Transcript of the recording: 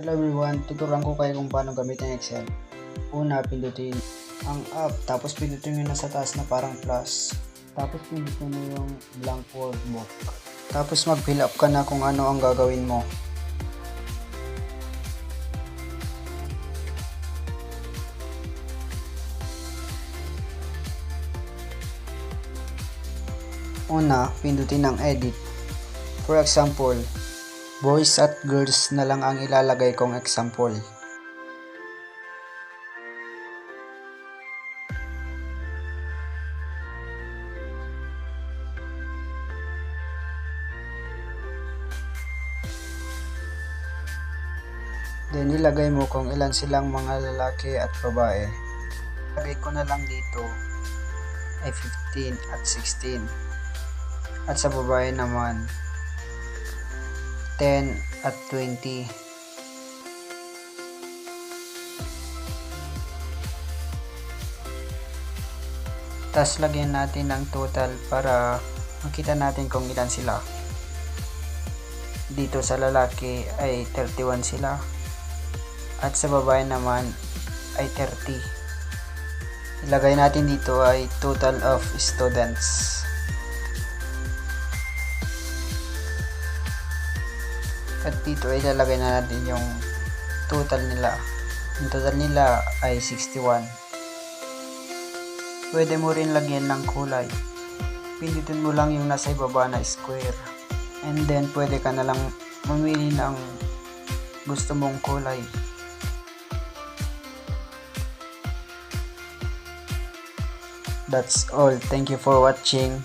Hello everyone, tuturuan ko kayo kung paano gamitin Excel. Una, pindutin ang app, tapos pindutin nyo na sa taas na parang plus. Tapos pindutin nyo yung blank workbook. Tapos mag-fill up ka na kung ano ang gagawin mo. Una, pindutin ang edit. For example, boys at girls na lang ang ilalagay kong example. Then ilagay mo kung ilan silang mga lalaki at babae. Ilagay ko na lang dito ay 15 at 16. At sa babae naman 10 at 20. Tapos lagyan natin ng total para makita natin kung ilan sila. Dito sa lalaki ay 31 sila. At sa babae naman ay 30. Ilagay natin dito ay total of students. At dito ay ilalagay na natin yung total nila. Yung total nila ay 61. Pwede mo rin lagyan ng kulay. Pindutin mo lang yung nasa ibaba na square. And then pwede ka na lang mamili ng gusto mong kulay. That's all. Thank you for watching.